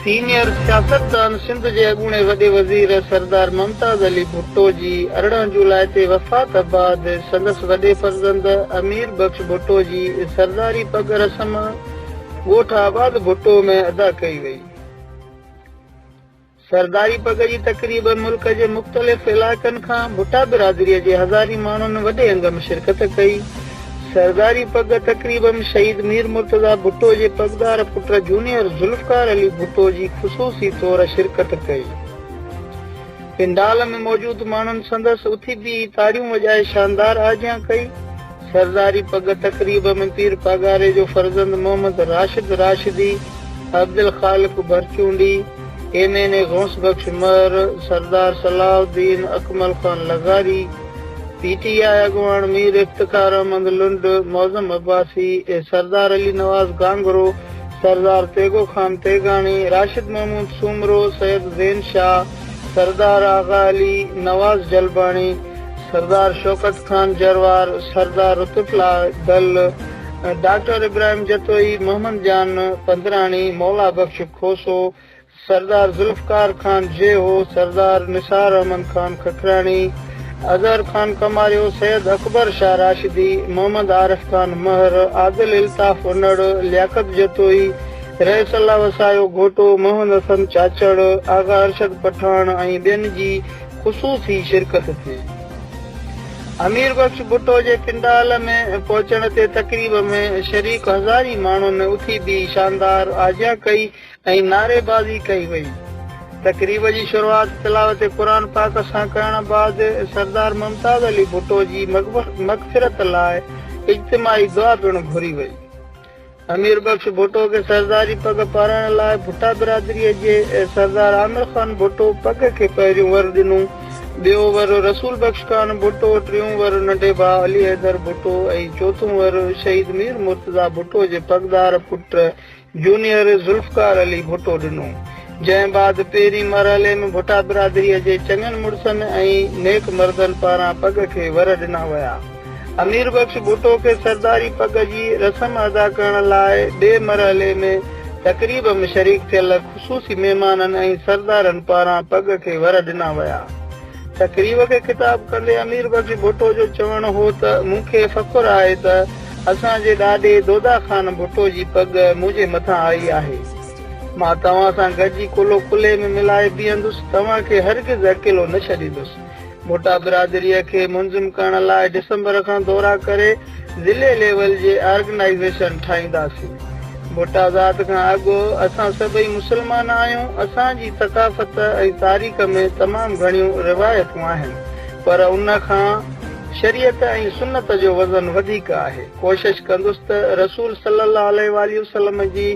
Senior सियासतदान सिंध जे अॻूणे वॾे वज़ीर सरदार मुमताज़ अली भुट्टो जी 18 जुलाई ते वफ़ात बाद संदसि वॾे फर्ज़ंद अमीर बख्श भुट्टो जी सरदारी पग रस्म ॻोठ आबाद भुट्टो में अदा कई वई। सरदारी पग जी तक़रीब मुल्क जे मुख़्तलिफ़ इलाइक़नि खां भुट्टा बिरादरीअ जे हज़ारी माण्हुनि वॾे अंग में शिरकत कई। सरदारी पग तक़रीब में शहीद मीर मुर्तज़ा भुट्टो जे पगदार पुट जूनियर ज़ुल्फ़कार अली भुट्टो जी ख़ुसूसी तौर शिरकत कई। पिंडाल में मौजूद माण्हुनि संदसि उथी बीही तारियूं वॼाए शानदार आजियां कई। सरदारी पग तक़रीब में पीर पागारे जो फर्ज़ंद मोहम्मद राशिद राशिदी, अब्दुल ख़ालिक भरचूंडी, एमएनए गौस बख्श मर, सरदार सलाउद्दीन अकमल खान लगारी, पीटीआई अगवान मीर इफ्तिखार अहमद लुंड, मौज़म अब्बासी, सरदार अली नवाज गांगरो, सरदार तेगो खान तेगानी, राशिद महमूद सुमरो, सैयद ज़ैन शाह, सरदार आगा अली नवाज जलबानी, सरदार शौकत खान जरवार, सरदार रुतुफला दल, डॉक्टर इब्राहिम जतोई, मोहम्मद जान पंदरानी, मौला बख्श खोसो, सरदार ज़ुल्फ़कार खान जेहो, सरदार निसार अहमद खान खखरानी, अजहर खान कमारियो, सैयद अकबर शाह राशिदी, मोहम्मद आरिफ खान महर, आदिल इल्ताफ उनड़, लियाकत जतोई, रईस अल्लाह वसायो घोटो, मोहम्मद हसन चाचड़, आगा अरशद पठान ऐं ॿियनि जी ख़ुसूसी शिरकत थी। अमीर बख्श भुट्टो जे पिंडाल में पहुचण ते तक़रीब में शरीक हज़ारी माण्हुनि उथी बीही शानदार आजियां कई ऐं नारेबाज़ी कई वई। तक़रीब जी शुरूआत तिलावत क़ुरान पाक सां करण बाद सरदार मुमताज़ अली भुट्टो जी मग़फ़िरत लाइ इज्तिमाई दुआ पिणु घुरी वई। अमीर बख्श भुट्टो खे सरदारी पग पाराइण लाइ भुट्टा बिरादरीअ जे सरदार आमिर खान भुट्टो पग खे पहिरियों वर ॾिनो, ॿियो वर रसूल बख्श खान भुट्टो, टियों वर नंढे भाउ अली हैदर भुट्टो ऐं चोथों वर शहीद मीर मुर्तज़ा भुट्टो जे पगदार पुट जूनियर ज़ुल्फ़कार अली भुट्टो ॾिनो। जंहिं बाद पहिरीं मरहले में भुट्टा बिरादरीअ जे चङनि मुड़सनि ऐं नेक मर्दनि पारां पग खे वर ॾिना विया। अमीर बख्श भुट्टो खे सरदारी पग जी रस्म अदा करण लाइ ॿिए मरहले में तक़रीब में शरीक थियल ख़ुसूसी महिमाननि ऐं सरदारनि पारां पग खे वर ॾिना विया। तक़रीब खे ख़िताब कंदे अमीर बख्श भुट्टो जो चवणु हो त मूंखे फ़ख़ुरु आहे त असांजे ॾाॾे दोदा खान भुट्टो जी पग मुंहिंजे मथां आई आहे। मां तव्हां सां गॾिजी कुलो कुले में मिलाए बीहंदुसि, तव्हांखे हरगिज़ अकेलो न छॾींदुसि। भुट्टा बिरादरीअ खे मुंज़िम करण लाइ डिसंबर खां दौरा करे ज़िले लेवल जे ऑर्गेनाइज़ेशन ठाहींदासीं। भुट्टा ज़ात खां अॻु असां सभई मुस्लमान आहियूं। असांजी सक़ाफ़त ऐं तारीख़ में तमामु घणियूं रिवायतूं आहिनि, पर उन खां शरीयत ऐं सुन्नत जो वज़न वधीक आहे। कोशिश कंदुसि त रसूल सल्लल्लाहु अलैहि वसल्लम जी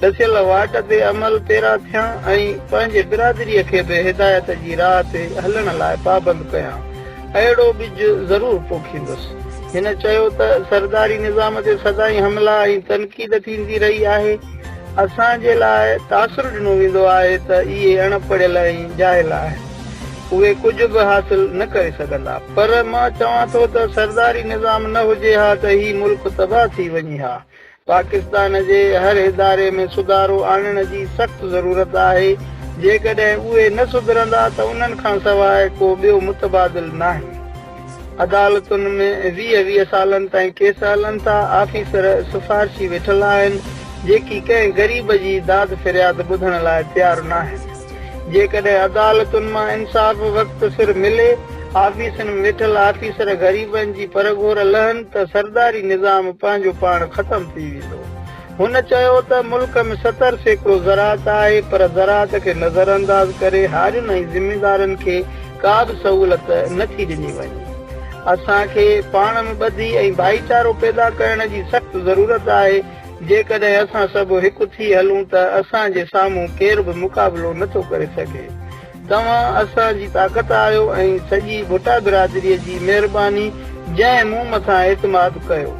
दसियल वाट ते अमल पेरा थियां ऐं पंहिंजे बिरादरीअ खे बि हिदायत जी राह ते हलण लाइ पाबंद कयां। अहिड़ो बिज ज़रूर पोखींदुसि। हिन चयो त सरदारी निज़ाम ते सदाई हमला ऐं तनक़ीद थींदी रही आहे। असांजे लाइ तासुर ॾिनो वेंदो आहे त इहे अणपढ़ियल ऐं जाहिल आहिनि, उहे कुझु बि हासिल न करे सघंदा। पर मां चवां थो त सरदारी निज़ाम न हुजे हा त ही मुल्क तबाह थी वञे हा। पाकिस्तान जे हर इदारे में सुधारो आणण जी सख़्त ज़रूरत आहे। जेकॾहिं उहे न सुधरंदा त उन्हनि खां सवाइ को ॿियो मुतबादिल नाहे। अदालतुनि में 20-20 सालनि ताईं केस हलनि था। आफ़ीसर सिफ़ारिशी वेठल आहिनि जेकी कंहिं ग़रीब जी दाद फ़रियाद ॿुधण लाइ तयारु न आहिनि। जेकॾहिं अदालतुनि मां इंसाफ़ वक़्त सिर मिले, आफ़ीसनि में वेठल आफ़ीसर ग़रीबनि जी परघोर लहनि त सरदारी निज़ाम पंहिंजो पाण ख़तमु थी वेंदो। हुन चयो त मुल्क में 70% ज़राअत आहे, पर ज़राअत खे नज़र अंदाज़ करे हारियुनि ऐं ज़िमेदारनि खे का बि सहूलियत नथी ॾिनी वञे। असांखे पाण में ॿधी ऐं भाईचारो पैदा करण जी सख़्त ज़रूरत आहे। जेकॾहिं असां सभु हिकु थी हलूं त असांजे साम्हूं केर बि मुक़ाबिलो नथो करे सघे। तव्हां असांजी ताक़त आहियो ऐं सॼी भुट्टा बिरादरीअ जी महिरबानी जंहिं मूं मथां एतमाद कयो।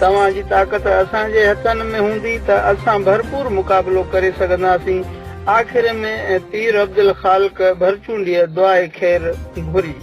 तव्हांजी ताक़त असांजे हथनि में हूंदी त असां भरपूर मुक़ाबिलो करे सघंदासीं। आख़िर में पीर अब्दुल ख़ालिक भरचूंडीअ दुआए ख़ैर घुरी।